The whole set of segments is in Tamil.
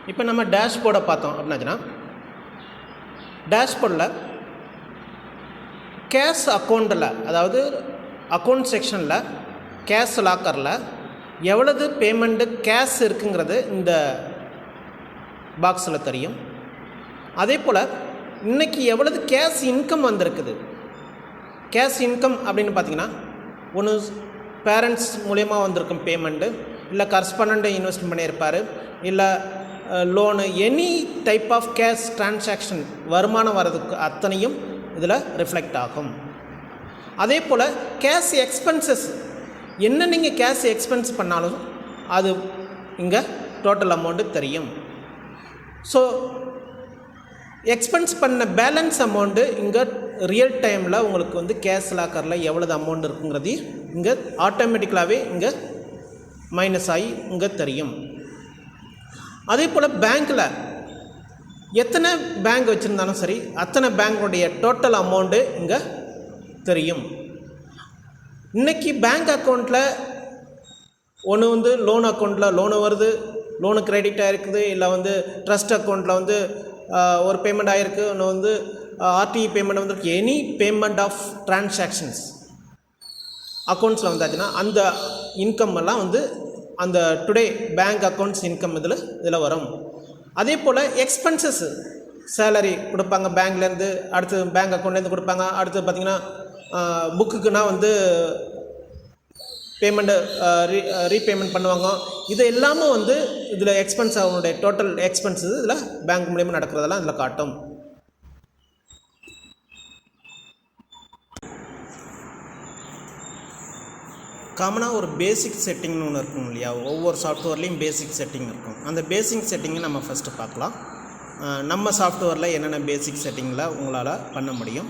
இப்போ நம்ம டேஷ்போர்டை பார்த்தோம் அப்படின்னாச்சுன்னா, டேஷ்போர்டில் கேஷ் அக்கௌண்ட்டில், அதாவது அக்கௌண்ட் செக்ஷனில் கேஷ் லாக்கரில் எவ்வளவு பேமெண்ட்டு கேஷ் இருக்குங்கிறது இந்த பாக்ஸில் தெரியும். அதே போல் இன்றைக்கி எவ்வளவு கேஷ் இன்கம் வந்திருக்குது. கேஷ் இன்கம் அப்படின்னு பார்த்திங்கன்னா, ஒன்று பேரண்ட்ஸ் மூலயமா வந்திருக்கும் பேமெண்ட்டு, இல்லை கரஸ்பாண்டண்ட்டு இன்வெஸ்ட் பண்ணியிருப்பார், இல்லை loan, any type of cash transaction வருமானம் வர்றதுக்கு அத்தனையும் இதில் ரிஃப்ளெக்ட் ஆகும். அதே போல் கேஷ் எக்ஸ்பென்சஸ், என்ன நீங்கள் கேஷ் எக்ஸ்பென்ஸ் பண்ணாலும் அது இங்கே டோட்டல் அமௌண்ட்டு தெரியும். ஸோ எக்ஸ்பென்ஸ் பண்ண பேலன்ஸ் அமௌண்ட்டு இங்கே ரியல் டைமில் உங்களுக்கு வந்து கேஷ் லாக்கரில் எவ்வளவு அமௌண்ட் இருக்குங்கிறது இங்கே ஆட்டோமேட்டிக்கலாகவே இங்கே மைனஸ் ஆகி இங்கே தெரியும். அதே போல் பேங்க்கில் எத்தனை பேங்க் வச்சுருந்தாலும் சரி, அத்தனை பேங்க்குடைய டோட்டல் அமௌண்ட்டு இங்கே தெரியும். இன்றைக்கி பேங்க் அக்கௌண்ட்டில் ஒன்று வந்து லோன் அக்கௌண்ட்டில் லோனு வருது, லோனு கிரெடிட் ஆகிருக்குது, இல்லை வந்து ட்ரஸ்ட் அக்கௌண்ட்டில் வந்து ஒரு பேமெண்ட் ஆகிருக்கு, ஒன்று வந்து ஆர்டிஇ பேமெண்ட் வந்துருக்கு. எனி பேமெண்ட் ஆஃப் டிரான்சாக்ஷன்ஸ் அக்கௌண்ட்ஸில் வந்தாச்சுன்னா அந்த இன்கம் எல்லாம் வந்து அந்த டுடே பேங்க் அக்கௌண்ட்ஸ் இன்கம் இதில் வரும். அதே போல் எக்ஸ்பென்சஸ், சேலரி கொடுப்பாங்க பேங்க்லேருந்து, அடுத்து பேங்க் அக்கௌண்ட்லேருந்து கொடுப்பாங்க, அடுத்து பார்த்திங்கன்னா புக்குக்குன்னா வந்து பேமெண்ட்டு ரீபேமெண்ட் பண்ணுவாங்க. இது எல்லாமே வந்து இதில் எக்ஸ்பென்ஸ், அவங்களுடைய டோட்டல் எக்ஸ்பென்ஸஸ் இதில் பேங்க் மூலியமாக நடக்கிறதெல்லாம் இதில் காட்டும். காமனாக ஒரு பேசிக் செட்டிங்னு ஒன்று இருக்கும் இல்லையா, ஒவ்வொரு சாஃப்ட்வேர்லேயும் பேசிக் செட்டிங் இருக்கும். அந்த பேசிக் செட்டிங்கை நம்ம ஃபஸ்ட்டு பார்க்கலாம். நம்ம சாஃப்ட்வேரில் என்னென்ன பேசிக் செட்டிங்கில் உங்களால் பண்ண முடியும்.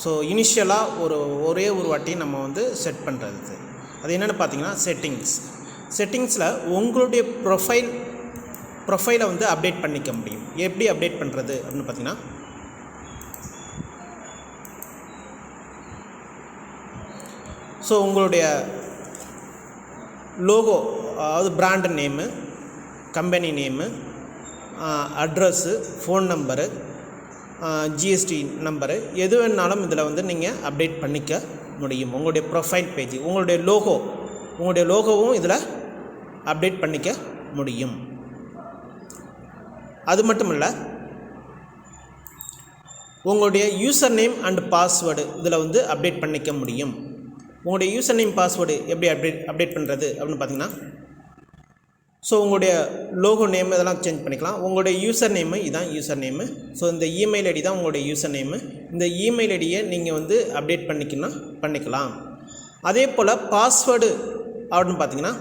ஸோ இனிஷியலாக ஒரே ஒரு வாட்டி நம்ம வந்து செட் பண்ணுறது அது என்னென்னு பார்த்தீங்கன்னா செட்டிங்ஸில் உங்களுடைய ப்ரொஃபைலை வந்து அப்டேட் பண்ணிக்க முடியும். எப்படி அப்டேட் பண்ணுறது அப்படின்னு பார்த்தீங்கன்னா, ஸோ உங்களுடைய லோகோ, அதாவது brand name, company name, address, phone number, GST number, எது வேணாலும் இதில் வந்து நீங்கள் அப்டேட் பண்ணிக்க முடியும். உங்களுடைய ப்ரொஃபைல் பேஜ், உங்களுடைய லோகோவும் இதில் அப்டேட் பண்ணிக்க முடியும். அது மட்டும் இல்லை, உங்களுடைய யூசர் நேம் அண்ட் பாஸ்வேர்டு இதில் வந்து அப்டேட் பண்ணிக்க முடியும். உங்களுடைய யூசர் நேம் பாஸ்வேர்டு எப்படி அப்டேட் பண்ணுறது அப்படின்னு பார்த்தீங்கன்னா, ஸோ உங்களுடைய லோகோ நேம் இதெல்லாம் சேஞ்ச் பண்ணிக்கலாம். உங்களுடைய யூசர் நேமு இதுதான் யூசர் நேமு. ஸோ இந்த இமெயில் ஐடி தான் உங்களுடைய யூசர் நேமு. இந்த இமெயில் ஐடியை நீங்கள் வந்து அப்டேட் பண்ணிக்கலாம். அதே போல் பாஸ்வேர்டு அப்படின்னு பார்த்தீங்கன்னா,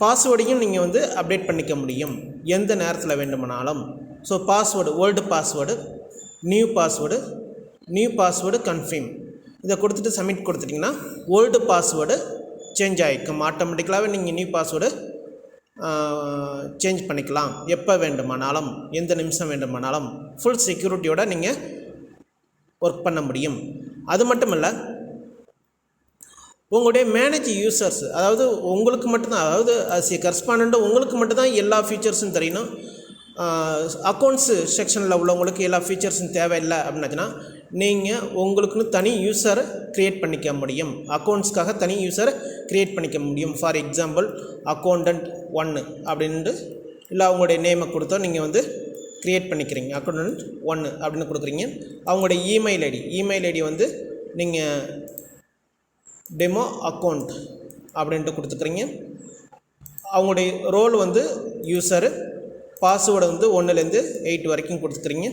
பாஸ்வேர்டையும் நீங்கள் வந்து அப்டேட் பண்ணிக்க முடியும் எந்த நேரத்தில் வேண்டுமானாலும். So password, old password, new password confirm இதை கொடுத்துட்டு சப்மிட் கொடுத்துட்டிங்கன்னா ஓல்டு பாஸ்வேர்டு சேஞ்ச் ஆகிக்கும். ஆட்டோமேட்டிக்கலாகவே நீங்கள் நியூ பாஸ்வேர்டு சேஞ்ச் பண்ணிக்கலாம் எப்போ வேண்டுமானாலும், எந்த நிமிஷம் வேண்டுமானாலும். ஃபுல் செக்யூரிட்டியோடு நீங்கள் ஒர்க் பண்ண முடியும். அது மட்டும் இல்லை, உங்களுடைய மேனேஜ் யூசர்ஸ், அதாவது உங்களுக்கு மட்டும்தான், அதாவது அஸ் ஏ கரஸ்பாண்டண்ட்டு உங்களுக்கு மட்டும்தான் எல்லா ஃபீச்சர்ஸும் தெரியணும். அக்கௌண்ட்ஸு செக்ஷனில் உள்ளவங்களுக்கு எல்லா ஃபீச்சர்ஸும் தேவையில்லை அப்படின்னாச்சுன்னா நீங்கள் உங்களுக்குன்னு தனி யூஸரை க்ரியேட் பண்ணிக்க முடியும். அக்கௌண்ட்ஸ்க்காக தனி யூஸரை க்ரியேட் பண்ணிக்க முடியும். ஃபார் எக்ஸாம்பிள் அக்கௌண்டன்ட் 1 அப்படின்ட்டு, இல்லை அவங்களுடைய நேமை கொடுத்தா நீங்கள் வந்து க்ரியேட் பண்ணிக்கிறீங்க. அக்கௌண்டன்ட் 1 அப்படின்னு கொடுக்குறீங்க. அவங்களுடைய இமெயில் ஐடி வந்து நீங்கள் டெமோ அக்கௌண்ட் அப்படின்ட்டு கொடுத்துக்கிறீங்க. அவங்களுடைய ரோல் வந்து யூஸரு, பாஸ்வேர்டு வந்து 1லேருந்து 8 வரைக்கும் கொடுத்துக்கிறீங்க.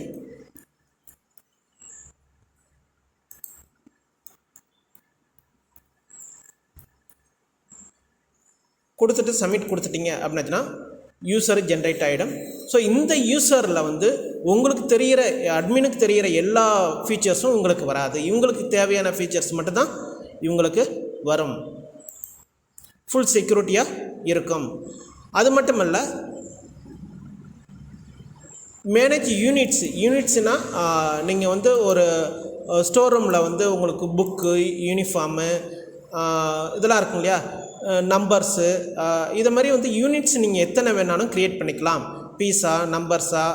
கொடுத்துட்டு சப்மிட் கொடுத்துட்டிங்க அப்படின்னாச்சுன்னா யூஸர் ஜென்ரேட் ஆகிடும். ஸோ இந்த யூஸரில் வந்து உங்களுக்கு தெரிகிற, அட்மினுக்கு தெரிகிற எல்லா ஃபீச்சர்ஸும் உங்களுக்கு வராது. இவங்களுக்கு தேவையான ஃபீச்சர்ஸ் மட்டும்தான் இவங்களுக்கு வரும். ஃபுல் செக்யூரிட்டியாக இருக்கும். அது மட்டும் இல்லை, மேனேஜ் யூனிட்ஸ்னால் நீங்கள் வந்து ஒரு ஸ்டோர் ரூமில் வந்து உங்களுக்கு புக்கு, யூனிஃபார்மு இதெல்லாம் இருக்கும் இல்லையா, நம்பர்ஸு இதை மாதிரி வந்து யூனிட்ஸ் நீங்கள் எத்தனை வேணாலும் க்ரியேட் பண்ணிக்கலாம். பீஸா நம்பர்ஸா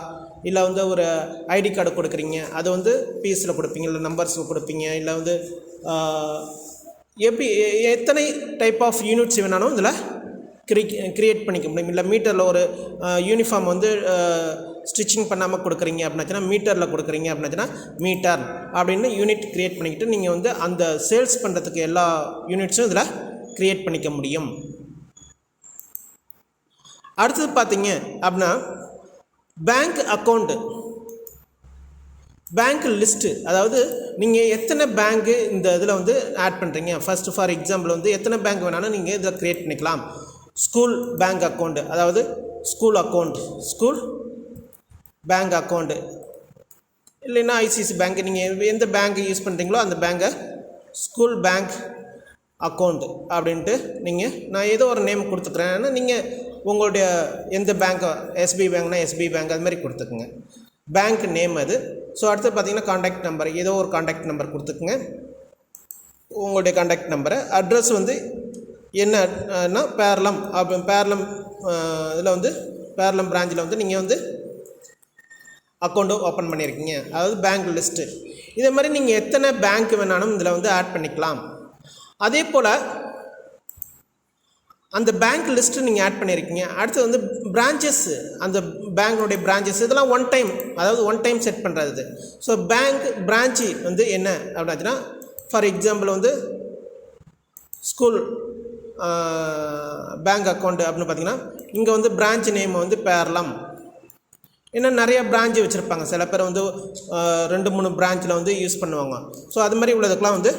இல்லை வந்து ஒரு ஐடி கார்டு கொடுக்குறீங்க அது வந்து பீஸில் கொடுப்பீங்க, இல்லை நம்பர்ஸில் கொடுப்பீங்க, இல்லை வந்து எப்படி எத்தனை டைப் ஆஃப் யூனிட்ஸ் வேணாலும் இதில் க்ரியேட் பண்ணிக்க முடியும். இல்லை மீட்டரில் ஒரு யூனிஃபார்ம் வந்து ஸ்டிச்சிங் பண்ணாமல் கொடுக்குறீங்க அப்படின்னாச்சுன்னா மீட்டரில் கொடுக்குறீங்க அப்படின்னாச்சுன்னா மீட்டர் அப்படின்னு யூனிட் க்ரியேட் பண்ணிக்கிட்டு நீங்கள் வந்து அந்த சேல்ஸ் பண்ணுறதுக்கு எல்லா யூனிட்ஸும் இதில் க்ரியேட் பண்ணிக்க முடியும். அடுத்தது பார்த்தீங்க அப்படின்னா பேங்க் அக்கௌண்ட்டு, பேங்க் லிஸ்ட்டு, அதாவது நீங்கள் எத்தனை பேங்க்கு இந்த இதில் வந்து ஆட் பண்ணுறீங்க. ஃபஸ்ட்டு ஃபார் எக்ஸாம்பிள் வந்து எத்தனை பேங்க் வேணாலும் நீங்கள் இதில் க்ரியேட் பண்ணிக்கலாம். ஸ்கூல் பேங்க் அக்கௌண்ட்டு, அதாவது school account, school bank account, இல்லைன்னா ஐசிஐசி பேங்க், நீங்கள் எந்த பேங்க் யூஸ் பண்ணுறீங்களோ அந்த பேங்கை ஸ்கூல் பேங்க் அக்கௌண்ட் அப்படின்ட்டு நான் ஏதோ ஒரு நேம் கொடுத்துக்கிறேன். நீங்கள் உங்களுடைய எந்த பேங்க், எஸ்பிஐ பேங்க்னா எஸ்பிஐ பேங்க் அது மாதிரி கொடுத்துக்குங்க, பேங்க் நேம் அது. ஸோ அடுத்து பார்த்தீங்கன்னா காண்டாக்ட் நம்பர், ஏதோ ஒரு காண்டாக்ட் நம்பர் கொடுத்துக்குங்க, உங்களுடைய காண்டாக்ட் நம்பரை. அட்ரஸ் வந்து என்னன்னா பேரளம், பேரளம் இதில் வந்து பேரளம் பிரான்ச்சில் வந்து நீங்கள் வந்து அக்கௌண்ட்டு ஓப்பன் பண்ணியிருக்கீங்க, அதாவது பேங்க் லிஸ்ட்டு. இதே மாதிரி நீங்கள் எத்தனை பேங்க் வேணாலும் இதில் வந்து ஆட் பண்ணிக்கலாம். அதே போல் அந்த பேங்க் லிஸ்ட்டு நீங்கள் ஆட் பண்ணியிருக்கீங்க. அடுத்து வந்து பிரான்ச்சஸ், அந்த பேங்க்குடைய பிரான்ச்சஸ் இதெல்லாம் ஒன் டைம், அதாவது ஒன் டைம் செட் பண்ணுறது. ஸோ பேங்க் பிரான்ச்சு வந்து என்ன அப்படின்னாச்சுன்னா ஃபார் எக்ஸாம்பிள் வந்து ஸ்கூல் பேங்க் அக்கௌண்ட் அப்படின்னு பார்த்தீங்கன்னா இங்கே வந்து பிரான்ச் நேம் வந்து பேரளம். ஏன்னா நிறைய பிரான்ச்சு வச்சுருப்பாங்க, சில பேர் வந்து 2-3 பிரான்ச்சில் வந்து யூஸ் பண்ணுவாங்க. ஸோ அது மாதிரி உள்ளதுக்கெலாம் வந்து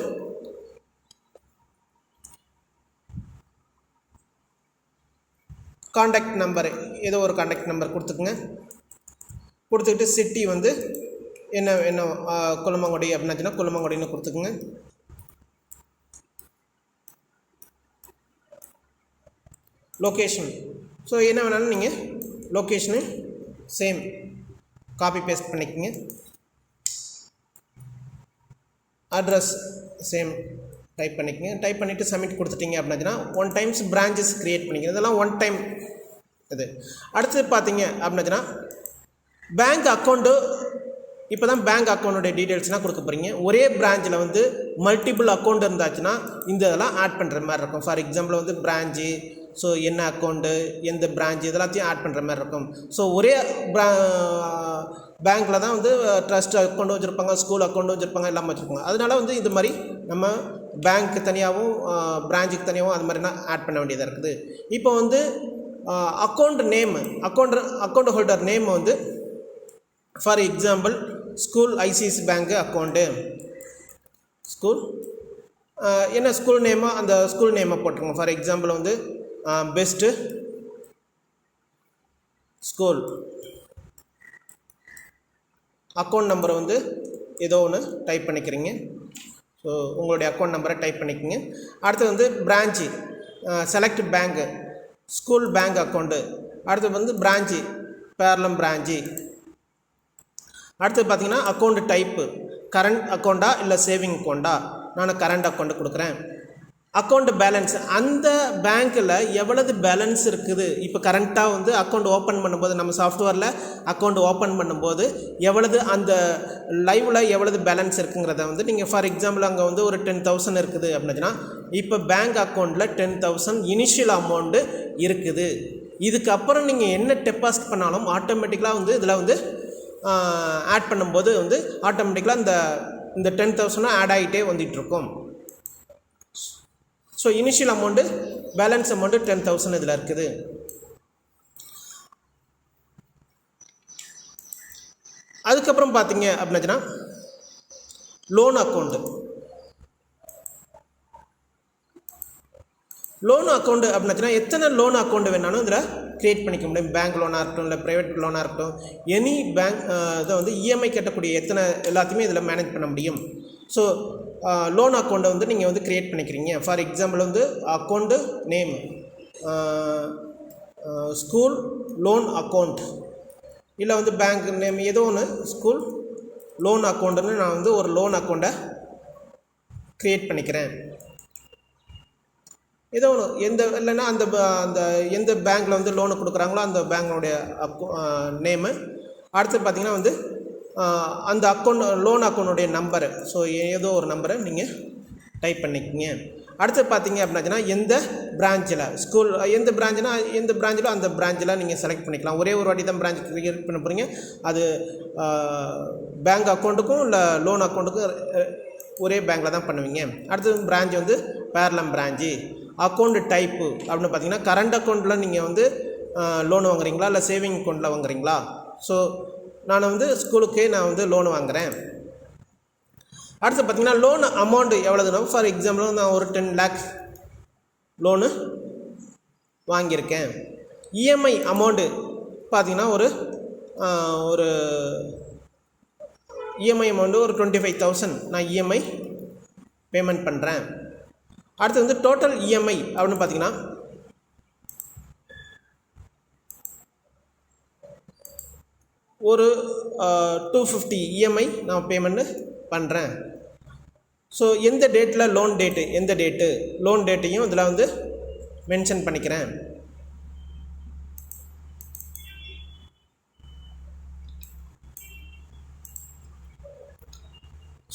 காண்டாக்ட் நம்பர், ஏதோ ஒரு காண்டாக்ட் நம்பர் கொடுத்துக்குங்க. கொடுத்துக்கிட்டு சிட்டி வந்து என்ன கொல்லுமாங்குடி அப்படின்னாச்சுன்னா கொல்லுமாங்குடின்னு கொடுத்துக்குங்க. லொக்கேஷன், ஸோ என்ன வேணாலும் நீங்கள் லொக்கேஷனு சேம் காப்பி பேஸ்ட் பண்ணிக்கோங்க. அட்ரஸ் சேம் டைப் பண்ணிக்கோங்க. டைப் பண்ணிவிட்டு சப்மிட் கொடுத்துட்டிங்க அப்படின்னாச்சுன்னா ஒன் டைம்ஸ் பிரான்ச்சஸ் க்ரியேட் பண்ணிக்கங்க. இதெல்லாம் ஒன் டைம் இது. அடுத்து பார்த்தீங்க அப்படின்னாச்சுன்னா பேங்க் அக்கௌண்ட்டு, இப்போ தான் பேங்க் அக்கௌண்ட்டுடைய டீட்டெயில்ஸ்லாம் கொடுக்க போகிறீங்க. ஒரே பிரான்ச்சில் வந்து மல்டிபிள் அக்கௌண்ட் இருந்தாச்சுன்னா இந்த இதெல்லாம் ஆட் பண்ணுற மாதிரி இருக்கும். ஃபார் எக்ஸாம்பிள் வந்து பிரான்ச்சு, ஸோ என்ன அக்கௌண்ட்டு, எந்த பிரான்ச்சு, இதெல்லாத்தையும் ஆட் பண்ணுற மாதிரி இருக்கும். ஸோ ஒரே பேங்க்கில் தான் வந்து ட்ரஸ்ட் அக்கௌண்ட் வச்சுருப்பாங்க, ஸ்கூல் அக்கௌண்ட் வச்சுருப்பாங்க, எல்லாம் வச்சுருப்பாங்க. அதனால வந்து இது மாதிரி நம்ம பேங்க்கு தனியாகவும் பிரான்ச்சுக்கு தனியாகவும் அது மாதிரினா ஆட் பண்ண வேண்டியதாக இருக்குது. இப்போ வந்து account name, account holder name வந்து ஃபார் எக்ஸாம்பிள் ஸ்கூல் ஐசிஐசி பேங்க்கு அக்கௌண்ட்டு, ஸ்கூல் என்ன ஸ்கூல் நேமோ அந்த ஸ்கூல் நேமை போட்டுருங்க. ஃபார் எக்ஸாம்பிள் வந்து பெஸ்ட்டு ஸ்கூல். அக்கௌண்ட் நம்பரை வந்து ஏதோ ஒன்று டைப் பண்ணிக்கிறீங்க. ஸோ உங்களுடைய அக்கௌண்ட் நம்பரை டைப் பண்ணிக்கோங்க. அடுத்து வந்து பிரான்ச்சு, செலக்ட் பேங்க்கு, ஸ்கூல் பேங்க் அக்கௌண்ட்டு. அடுத்து வந்து பிரான்ச்சு, பேரளம் பிரான்ச்சு. அடுத்து பார்த்திங்கன்னா அக்கௌண்ட் டைப்பு, கரண்ட் அக்கௌண்ட்டா இல்லை சேவிங் அக்கௌண்ட்டா. நான் கரண்ட் அக்கௌண்ட்டு கொடுக்குறேன். அக்கௌண்ட் பேலன்ஸ், அந்த பேங்க்கில் எவ்வளவு பேலன்ஸ் இருக்குது. இப்போ கரண்ட்டாக வந்து அக்கௌண்ட் ஓப்பன் பண்ணும்போது நம்ம சாஃப்ட்வேரில் அக்கௌண்ட் ஓப்பன் பண்ணும்போது எவ்வளவு அந்த லைவில் எவ்வளவு பேலன்ஸ் இருக்குங்கிறத வந்து நீங்கள் ஃபார் எக்ஸாம்பிள் அங்கே வந்து ஒரு 10,000 இருக்குது அப்படின்னா இப்போ பேங்க் அக்கௌண்ட்டில் 10,000 இனிஷியல் அமௌண்ட்டு இருக்குது. இதுக்கப்புறம் நீங்கள் என்ன டெபாசிட் பண்ணாலும் ஆட்டோமேட்டிக்கலாக வந்து இதில் வந்து ஆட் பண்ணும்போது வந்து ஆட்டோமேட்டிக்கலாக இந்த 10,000 ஆட் ஆகிட்டே வந்துட்டுருக்கும். So initial amount, balance amount 10,000 இதில் இருக்குது. அதுக்கப்புறம் பார்த்தீங்க அப்படின்னாச்சுன்னா லோன் அக்கௌண்ட்டு. லோன் அக்கௌண்ட்டு அப்படின்னாச்சுன்னா எத்தனை லோன் அக்கௌண்ட் வேணாலும் இதில் க்ரியேட் பண்ணிக்க முடியும். பேங்க் லோனாக இருக்கட்டும், இல்லை ப்ரைவேட் லோனாக இருக்கட்டும், எனி பேங்க் இதை வந்து இஎம்ஐ கட்டக்கூடிய எத்தனை எல்லாத்தையுமே இதில் மேனேஜ் பண்ண முடியும். ஸோ லோன் அக்கௌண்ட்டை வந்து நீங்கள் வந்து க்ரியேட் பண்ணிக்கிறீங்க. ஃபார் எக்ஸாம்பிள் வந்து account name school loan account, இல்லை வந்து பேங்க் நேம் ஏதோ ஒன்று ஸ்கூல் லோன் அக்கௌண்ட்டுன்னு நான் வந்து ஒரு லோன் அக்கௌண்ட்டை க்ரியேட் பண்ணிக்கிறேன். ஏதோ ஒன்று எந்த இல்லைன்னா அந்த அந்த எந்த பேங்க்கில் வந்து லோனு கொடுக்குறாங்களோ அந்த பேங்க்னுடைய நேமு. அடுத்து பார்த்திங்கன்னா வந்து அந்த அக்கௌண்ட் லோன் அக்கௌண்ட்டுடைய நம்பரு. ஸோ ஏதோ ஒரு நம்பரை நீங்கள் டைப் பண்ணிக்கோங்க. அடுத்து பார்த்தீங்க அப்படின்னாச்சுன்னா எந்த பிரான்ச்சில் ஸ்கூல் எந்த பிரான்ச்னா எந்த பிரான்ச்சில் அந்த பிரான்ச்சில் நீங்கள் செலக்ட் பண்ணிக்கலாம். ஒரே ஒரு வாட்டி தான் பிரான்ச் க்ரியேட் பண்ண போகிறீங்க. அது பேங்க் அக்கௌண்ட்டுக்கும் இல்லை லோன் அக்கௌண்ட்டுக்கும் ஒரே பேங்க்கில் தான் பண்ணுவீங்க. அடுத்தது பிரான்ச் வந்து பேரலம் பிரான்ச்சு. அக்கௌண்ட் டைப்பு அப்படின்னு பார்த்தீங்கன்னா கரண்ட் அக்கௌண்ட்டில் நீங்கள் வந்து லோன் வாங்குறீங்களா இல்லை சேவிங் அக்கௌண்ட்டில் வாங்குறீங்களா. ஸோ நான் வந்து ஸ்கூலுக்கே நான் வந்து லோன் வாங்குகிறேன். அடுத்து பார்த்திங்கன்னா லோன் அமௌண்ட்டு எவ்வளோதுனா ஃபார் எக்ஸாம்பிள் நான் ஒரு 10 lakhs லோனு வாங்கியிருக்கேன். இஎம்ஐ அமௌண்ட்டு பார்த்திங்கன்னா ஒரு இஎம்ஐ அமௌண்ட்டு ஒரு 25,000 நான் இஎம்ஐ பேமெண்ட் பண்ணுறேன். அடுத்து வந்து டோட்டல் இஎம்ஐ அப்படின்னு பார்த்திங்கன்னா ஒரு 250 இஎம்ஐ நான் பேமெண்ட்டு பண்ணுறேன். ஸோ எந்த டேட்டில் லோன் டேட்டு எந்த டேட்டு லோன் டேட்டையும் இதில் வந்து மென்ஷன் பண்ணிக்கிறேன்.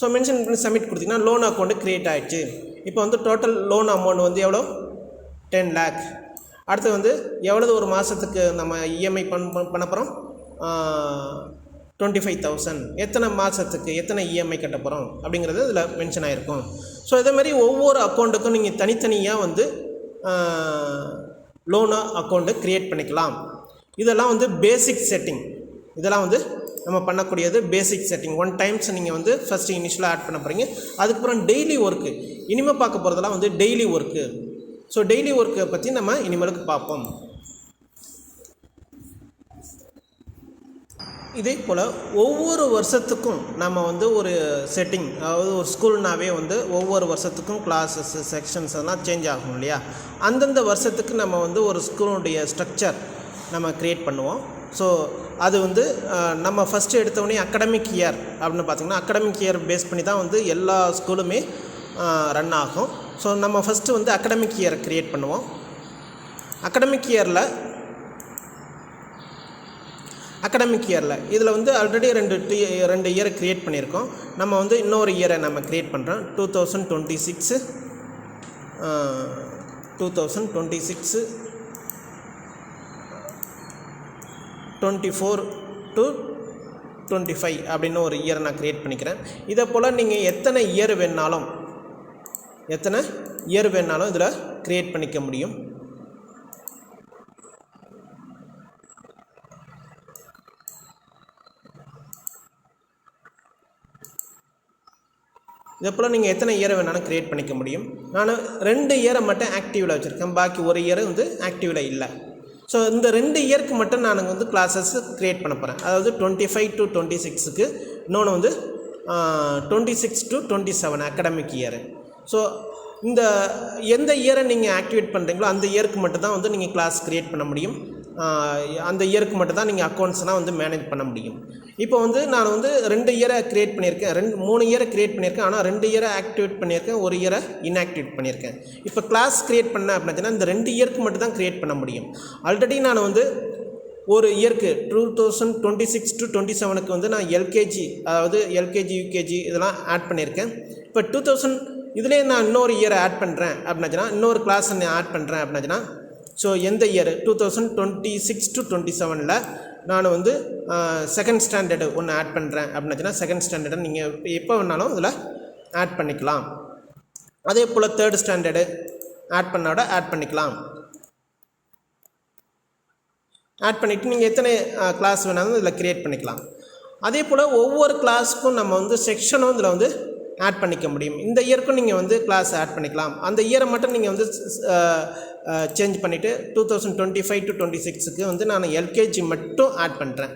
ஸோ மென்ஷன் பண்ணி சப்மிட் கொடுத்திங்கன்னா லோன் அக்கௌண்ட்டு க்ரியேட் ஆகிடுச்சு. இப்போ வந்து டோட்டல் லோன் அமௌண்ட் வந்து எவ்வளோ 10 lakh. அடுத்து வந்து எவ்வளவு ஒரு மாதத்துக்கு நம்ம இஎம்ஐ பண்ண போகிறோம் 25,000. எத்தனை மாதத்துக்கு எத்தனை இஎம்ஐ கட்ட போகிறோம் அப்படிங்கிறது இதில் மென்ஷன் ஆகிருக்கும். ஸோ இதே மாதிரி ஒவ்வொரு அக்கௌண்ட்டுக்கும் நீங்கள் தனித்தனியாக வந்து லோன் அக்கௌண்ட்டு க்ரியேட் பண்ணிக்கலாம். இதெல்லாம் வந்து பேசிக் செட்டிங். இதெல்லாம் வந்து நம்ம பண்ணக்கூடியது பேசிக் செட்டிங். 1 times நீங்கள் வந்து ஃபஸ்ட்டு இனிஷியலாக ஆட் பண்ண போகிறீங்க. அதுக்கப்புறம் டெய்லி ஒர்க்கு இனிமேல் பார்க்க போகிறதெல்லாம் வந்து டெய்லி ஒர்க்கு. ஸோ டெய்லி ஒர்க்கை பற்றி நம்ம இனிமேலுக்கு பார்ப்போம். இதே போல் ஒவ்வொரு வருஷத்துக்கும் நம்ம வந்து ஒரு செட்டிங், அதாவது ஒரு ஸ்கூல்னாவே வந்து ஒவ்வொரு வருஷத்துக்கும் கிளாஸஸ் செக்ஷன்ஸ் அதெல்லாம் சேஞ்ச் ஆகும் இல்லையா. அந்தந்த வருஷத்துக்கு நம்ம வந்து ஒரு ஸ்கூலுடைய ஸ்ட்ரக்சர் நம்ம க்ரியேட் பண்ணுவோம். ஸோ அது வந்து நம்ம ஃபஸ்ட்டு எடுத்தோடனே அகடமிக் இயர் அப்படின்னு பார்த்திங்கன்னா அகடமிக் இயர் பேஸ் பண்ணி தான் வந்து எல்லா ஸ்கூலுமே ரன் ஆகும். ஸோ நம்ம ஃபஸ்ட்டு வந்து அகடமிக் இயரை க்ரியேட் பண்ணுவோம். அகடமிக் இயரில் இதில் வந்து ஆல்ரெடி ரெண்டு இயரை க்ரியேட் பண்ணியிருக்கோம். நம்ம வந்து இன்னொரு இயரை நம்ம க்ரியேட் பண்ணுறோம். 2026 24 to 25 அப்படின்னு ஒரு இயரை நான் க்ரியேட் பண்ணிக்கிறேன். இதே போல் நீங்கள் எத்தனை இயர் வேணாலும் இதில் க்ரியேட் பண்ணிக்க முடியும். இதே போல் நீங்கள் எத்தனை இயரை வேணாலும் க்ரியேட் பண்ணிக்க முடியும். நான் 2 இயரை மட்டும் ஆக்டிவில் வச்சுருக்கேன். பாக்கி ஒரு இயர் வந்து ஆக்டிவில் இல்லை. ஸோ இந்த 2 இயருக்கு மட்டும் நான் வந்து கிளாஸஸ் க்ரியேட் பண்ண போகிறேன். அதாவது 25 to 26க்கு, இன்னொன்று வந்து 26 to 27 அகடமிக் இயரு. ஸோ இந்த எந்த இயரை நீங்கள் ஆக்டிவேட் பண்ணுறீங்களோ அந்த இயருக்கு மட்டும்தான் வந்து நீங்கள் கிளாஸ் க்ரியேட் பண்ண முடியும். அந்த இயருக்கு மட்டும்தான் நீங்கள் அக்கௌண்ட்ஸ்லாம் வந்து மேனேஜ் பண்ண முடியும். இப்போ வந்து நான் வந்து 2 இயரை க்ரியேட் பண்ணியிருக்கேன், 3 இயரை க்ரியேட் பண்ணியிருக்கேன். ஆனால் 2 இயரை ஆக்டிவேட் பண்ணியிருக்கேன், 1 இயரை இன்ஆக்டிவேட் பண்ணியிருக்கேன். இப்போ கிளாஸ் க்ரியேட் பண்ணேன் அப்படின்னா இந்த 2 இயருக்கு மட்டும் தான் க்ரியேட் பண்ண முடியும். ஆல்ரெடி நான் வந்து ஒரு இயருக்கு 2026 to 27க்கு வந்து நான் எல்கேஜி, அதாவது எல்கேஜி யூகேஜி இதெல்லாம் ஆட் பண்ணியிருக்கேன். இப்போ 2000 இதிலே நான் இன்னொரு இயரை ஆட் பண்ணுறேன் அப்படின்னாச்சுன்னா, இன்னொரு கிளாஸ் நான் ஆட் பண்ணுறேன் அப்படின்னாச்சுன்னா, ஸோ எந்த இயர் 2026 to 27ல் நான் வந்து செகண்ட் ஸ்டாண்டர்டு ஒன்று ஆட் பண்ணுறேன் அப்படின்னாச்சுன்னா செகண்ட் ஸ்டாண்டர்டை நீங்கள் எப்போ வேணாலும் இதில் ஆட் பண்ணிக்கலாம். அதே போல் தேர்ட் ஸ்டாண்டர்டு ஆட் பண்ணிக்கலாம். ஆட் பண்ணிவிட்டு நீங்கள் எத்தனை கிளாஸ் வேணாலும் இதில் க்ரியேட் பண்ணிக்கலாம். அதே போல் ஒவ்வொரு கிளாஸுக்கும் நம்ம வந்து செக்ஷனும் இதில் வந்து ஆட் பண்ணிக்க முடியும். இந்த இயருக்கும் நீங்கள் வந்து கிளாஸ் ஆட் பண்ணிக்கலாம். அந்த இயரை மட்டும் நீங்கள் வந்து சேஞ்ச் பண்ணிவிட்டு 2025 to 26க்கு வந்து நான் எல்கேஜி மட்டும் ஆட் பண்ணுறேன்.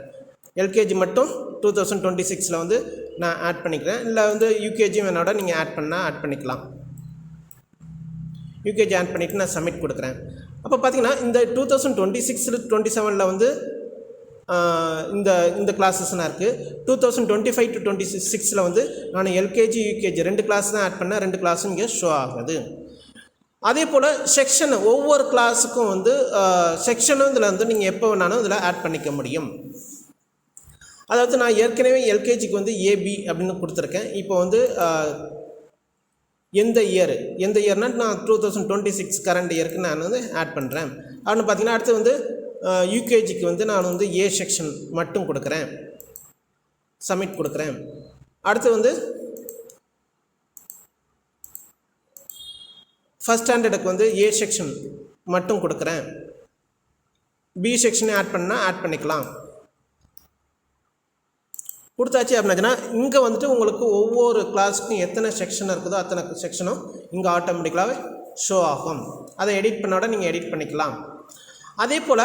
எல்கேஜி மட்டும் 2026ல் வந்து நான் ஆட் பண்ணிக்கிறேன். இல்லை வந்து யூகேஜி வேணோட நீங்கள் ஆட் பண்ணிக்கலாம். யூகேஜி ஆட் பண்ணிவிட்டு நான் சப்மிட் கொடுக்குறேன். அப்போ பார்த்தீங்கன்னா இந்த 2026 to 27ல் வந்து இந்த கிளாஸஸ்லாம் இருக்குது. 2025 to 26ல் வந்து நான் எல்கேஜி யூகேஜி 2 கிளாஸ் தான் ஆட் பண்ணேன். 2 கிளாஸும் இங்கே ஷோ ஆகுது. அதே போல் செக்ஷன் ஒவ்வொரு கிளாஸுக்கும் வந்து செக்ஷனும் இதில் வந்து நீங்கள் எப்போ வேணாலும் இதில் ஆட் பண்ணிக்க முடியும். அதாவது நான் ஏற்கனவே எல்கேஜிக்கு வந்து ஏபி அப்படின்னு கொடுத்துருக்கேன். இப்போ வந்து எந்த இயர்னால் நான் 2026 கரண்ட் இயருக்கு நான் வந்து ஆட் பண்ணுறேன் அப்படின்னு பார்த்தீங்கன்னா, அடுத்து வந்து யூகேஜிக்கு வந்து நான் வந்து ஏ செக்ஷன் மட்டும் கொடுக்குறேன், சப்மிட் கொடுக்குறேன். அடுத்து வந்து ஃபஸ்ட் ஸ்டாண்டர்டுக்கு வந்து ஏ செக்ஷன் மட்டும் கொடுக்குறேன், பி செக்ஷனை ஆட் பண்ணால் ஆட் பண்ணிக்கலாம். கொடுத்தாச்சு அப்படின்னாச்சுன்னா இங்கே வந்துட்டு உங்களுக்கு ஒவ்வொரு கிளாஸுக்கும் எத்தனை செக்ஷன் இருக்குதோ அத்தனை செக்ஷனும் இங்கே ஆட்டோமேட்டிக்கலாகவே ஷோ ஆகும். அதை எடிட் பண்ணோட நீங்கள் எடிட் பண்ணிக்கலாம். அதே போல்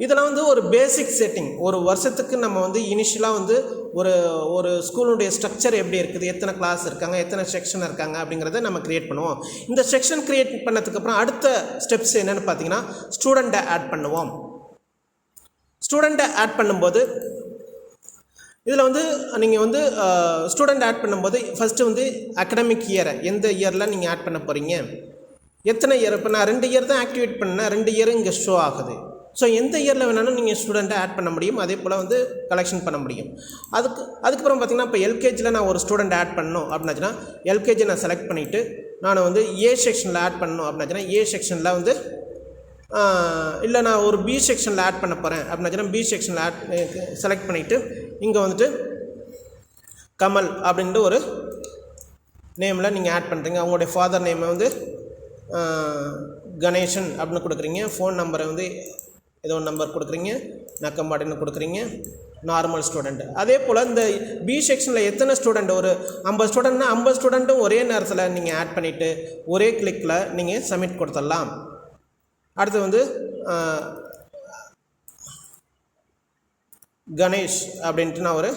இதில் வந்து ஒரு பேசிக் செட்டிங், ஒரு வருஷத்துக்கு நம்ம வந்து இனிஷியலாக வந்து ஒரு ஸ்கூலுடைய ஸ்ட்ரக்சர் எப்படி இருக்குது, எத்தனை கிளாஸ் இருக்காங்க, எத்தனை செக்ஷன் இருக்காங்க அப்படிங்கிறத நம்ம க்ரியேட் பண்ணுவோம். இந்த செக்ஷன் க்ரியேட் பண்ணதுக்கப்புறம் அடுத்த ஸ்டெப்ஸ் என்னென்னு பார்த்தீங்கன்னா, ஸ்டூடெண்ட்டை ஆட் பண்ணுவோம். ஸ்டூடெண்ட்டை ஆட் பண்ணும்போது இதில் வந்து நீங்கள் வந்து ஸ்டூடெண்ட் ஆட் பண்ணும்போது ஃபஸ்ட்டு வந்து அகடமிக் இயரை எந்த இயரில் நீங்கள் ஆட் பண்ண போகிறீங்க, எத்தனை இயர். இப்போ நான் 2 இயர் தான் ஆக்டிவேட் பண்ணேன், 2 இயர் இங்கே ஷோ ஆகுது. ஸோ எந்த இயரில் வேணாலும் நீங்கள் ஸ்டூடெண்ட்டை ஆட் பண்ண முடியும், அதே போல் வந்து கலெக்ஷன் பண்ண முடியும். அதுக்கப்புறம் பார்த்திங்கன்னா, இப்போ எல்கேஜியில் நான் ஒரு ஸ்டூடெண்ட் ஆட் பண்ணணும் அப்படின்னாச்சுன்னா எல்கேஜி நான் செலக்ட் பண்ணிவிட்டு நான் வந்து ஏ செக்ஷனில் ஆட் பண்ணணும் அப்படின்னாச்சுன்னா ஏ செக்ஷனில் வந்து இல்லை நான் ஒரு பி செக்ஷனில் ஆட் பண்ண போகிறேன் அப்படின்னாச்சுன்னா பி செக்ஷனில் செலக்ட் பண்ணிவிட்டு இங்கே வந்துட்டு கமல் அப்படின்ட்டு ஒரு நேமில் நீங்கள் ஆட் பண்ணுறீங்க. அவங்களுடைய ஃபாதர் நேமை வந்து கணேசன் அப்படின்னு கொடுக்குறீங்க. ஃபோன் நம்பரை வந்து ஏதோ ஒரு நம்பர் கொடுக்குறீங்க, நக்கம்பாடின்னு கொடுக்குறீங்க, நார்மல் ஸ்டூடெண்ட். அதே போல் இந்த பி செக்ஷனில் எத்தனை ஸ்டூடெண்ட், ஒரு 50 ஸ்டூடெண்ட்னா 50 ஸ்டூடெண்ட்டும் ஒரே நேரத்தில் நீங்கள் ஆட் பண்ணிவிட்டு ஒரே கிளிக்கில் நீங்கள் சப்மிட் கொடுத்துடலாம். அடுத்து வந்து கணேஷ் அப்படின்ட்டு நான் ஒரு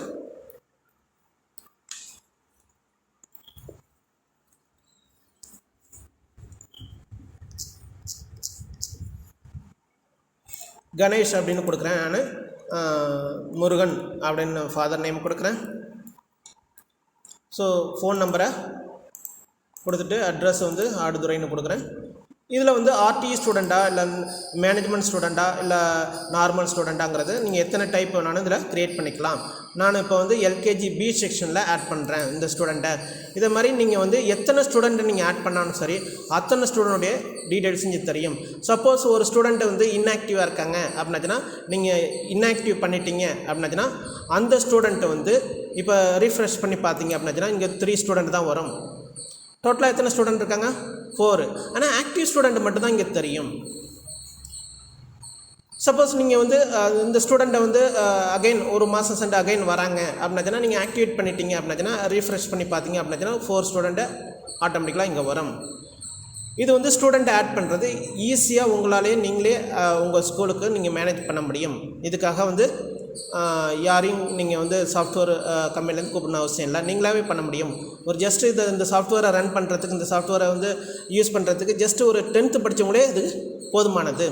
கணேஷ் அப்படின்னு கொடுக்குறேன். நான் முருகன் அப்படின்னு ஃபாதர் நேம் கொடுக்குறேன். ஸோ ஃபோன் நம்பரை கொடுத்துட்டு அட்ரஸ் வந்து ஆடுதுறைன்னு கொடுக்குறேன். இதில் வந்து ஆர்டி ஸ்டூடெண்ட்டா இல்லை மேனேஜ்மெண்ட் ஸ்டூடெண்ட்டா இல்லை நார்மல் ஸ்டூடெண்ட்டாங்கிறது நீங்கள் எத்தனை டைப் வேணாலும் இதில் க்ரியேட் பண்ணிக்கலாம். நான் இப்போ வந்து எல்கேஜி பி செக்ஷனில் ஆட் பண்ணுறேன் இந்த ஸ்டூடெண்ட்டை. இதை மாதிரி நீங்கள் வந்து எத்தனை ஸ்டூடெண்ட்டை நீங்கள் ஆட் பண்ணாலும் சரி அத்தனை ஸ்டூடெண்ட்டுடைய டீட்டெயில்ஸ் இங்கே தெரியும். சப்போஸ் ஒரு ஸ்டூடெண்ட்டு வந்து இன்ஆக்டிவாக இருக்காங்க அப்படின்னாச்சுன்னா நீங்கள் இன்ஆக்டிவ் பண்ணிட்டீங்க அப்படின்னாச்சுன்னா அந்த ஸ்டூடெண்ட்டை வந்து இப்போ ரீஃப்ரெஷ் பண்ணி பார்த்தீங்க அப்படின்னாச்சுன்னா இங்கே 3 ஸ்டூடெண்ட் தான் வரும். டோட்டலாக எத்தனை ஸ்டூடெண்ட் இருக்காங்க? 4. ஆனால் ஆக்டிவ் ஸ்டூடெண்ட் மட்டும்தான் இங்கே தெரியும். சப்போஸ் நீங்கள் வந்து இந்த ஸ்டூடெண்ட்டை வந்து அகைன் ஒரு மாதம் சென்று அகைன் வராங்க அப்படின்னாச்சுன்னா நீங்கள் ஆக்டிவேட் பண்ணிட்டீங்க அப்படின்னாச்சுன்னா ரீஃப்ரெஷ் பண்ணி பார்த்தீங்க அப்படின்னாச்சுன்னா 4 ஸ்டூடெண்ட்டை ஆட்டோமேட்டிக்கலாக இங்கே வரும். இது வந்து ஸ்டூடெண்ட் ஆட் பண்ணுறது ஈஸியாக உங்களாலே நீங்களே உங்கள் ஸ்கூலுக்கு நீங்கள் மேனேஜ் பண்ண முடியும். இதுக்காக வந்து யாரையும் நீங்கள் வந்து சாஃப்ட்வேர் கம்பெனிலேருந்து கூப்பிடணும் அவசியம் இல்லை, நீங்களாகவே பண்ண முடியும். ஒரு ஜஸ்ட்டு இந்த சாஃப்ட்வேரை ரன் பண்ணுறதுக்கு, இந்த சாஃப்ட்வேரை வந்து யூஸ் பண்ணுறதுக்கு ஜஸ்ட்டு ஒரு 10th படித்தவங்களே இது போதுமானது.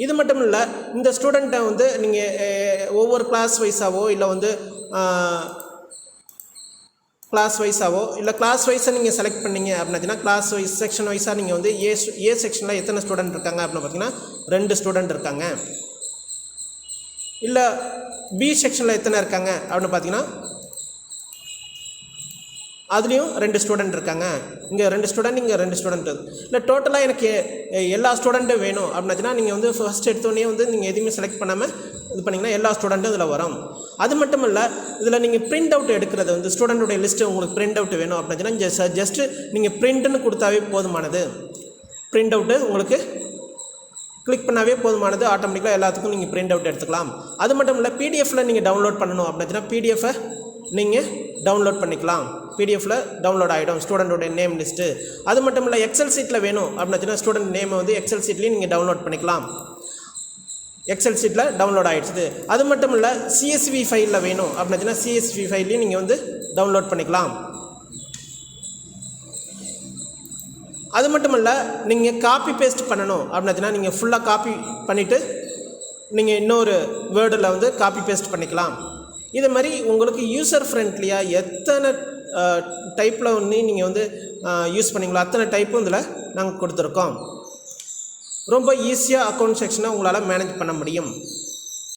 இது மட்டும் இல்லை, இந்த ஸ்டூடெண்ட்டை வந்து நீங்கள் ஒவ்வொரு கிளாஸ் வைஸாவோ இல்லை வந்து கிளாஸ் வைஸாக நீங்கள் செலக்ட் பண்ணிங்க அப்படின்னாச்சுன்னா கிளாஸ் வைஸ் செக்ஷன் வைஸாக நீங்கள் வந்து ஏ செக்ஷனில் எத்தனை ஸ்டூடெண்ட் இருக்காங்க அப்படின்னு பார்த்தீங்கன்னா 2 ஸ்டூடெண்ட் இருக்காங்க. இல்லை பி செக்ஷனில் எத்தனை இருக்காங்க அப்படின்னு பார்த்தீங்கன்னா அதுலேயும் 2 ஸ்டூடெண்ட் இருக்காங்க. இங்கே 2 ஸ்டூடெண்ட், இங்கே 2 ஸ்டூடெண்ட். இல்லை டோட்டலாக எனக்கு எல்லா ஸ்டூடெண்ட்டும் வேணும் அப்படின்னாச்சுன்னா நீங்கள் வந்து ஃபஸ்ட் எடுத்தோடனே வந்து நீங்கள் எதுவுமே செலக்ட் பண்ணாமல் இது பண்ணிங்கன்னா எல்லா ஸ்டூடெண்ட்டும் இதில் வரும். அது மட்டும் இல்லை, இதில் நீங்கள் பிரிண்ட் அவுட் எடுக்கிறது வந்து ஸ்டூடெண்ட்டுடைய லிஸ்ட்டு உங்களுக்கு பிரிண்ட் அவுட் வேணும் அப்படின்னாச்சுன்னா ஜஸ்ட்டு நீங்கள் பிரிண்ட்டுன்னு கொடுத்தாவே போதுமானது. பிரிண்ட் அவுட்டு உங்களுக்கு கிளிக் பண்ணாவே போதுமானது. ஆட்டோமேட்டிக்காக எல்லாத்துக்கும் நீங்கள் பிரிண்ட் அவுட் எடுத்துக்கலாம். அது மட்டும் இல்லை, பிடிஎஃப்பில் நீங்கள் டவுன்லோட் பண்ணணும் அப்படின்னா பிடிஎஃபை நீங்கள் டவுன்லோட் பண்ணிக்கலாம். பிடிஎஃப்பில் டவுன்லோட் ஆகிடும் ஸ்டூடெண்ட்டோடைய நேம் லிஸ்ட்டு. அது மட்டும் இல்லை, எக்ஸல் சீட்டில் வேணும் அப்படின்னா ஸ்டூடெண்ட் நேமை வந்து எக்ஸல் சீட்லேயும் நீங்கள் டவுன்லோட் பண்ணிக்கலாம். எக்ஸல் சீட்டில் டவுன்லோட் ஆகிடுச்சு. அது மட்டும் இல்லை, சிஎஸ்வி ஃபைலில் வேணும் அப்படின்னா சிஎஸ்வி ஃபைல்லையும் நீங்கள் வந்து டவுன்லோட் பண்ணிக்கலாம். அது மட்டும் இல்லை, நீங்கள் காப்பி பேஸ்ட் பண்ணணும் அப்படின்னா நீங்கள் ஃபுல்லாக காப்பி பண்ணிவிட்டு நீங்கள் இன்னொரு வேர்டில் வந்து காப்பி பேஸ்ட் பண்ணிக்கலாம். இது மாதிரி உங்களுக்கு யூசர் ஃப்ரெண்ட்லியாக எத்தனை டைப்பில் ஒன்று நீங்கள் வந்து யூஸ் பண்ணிங்களோ அத்தனை டைப்பும் இதில் நாங்கள் கொடுத்துருக்கோம். ரொம்ப ஈஸியாக அக்கௌண்ட் செக்ஷனை உங்களால் மேனேஜ் பண்ண முடியும்.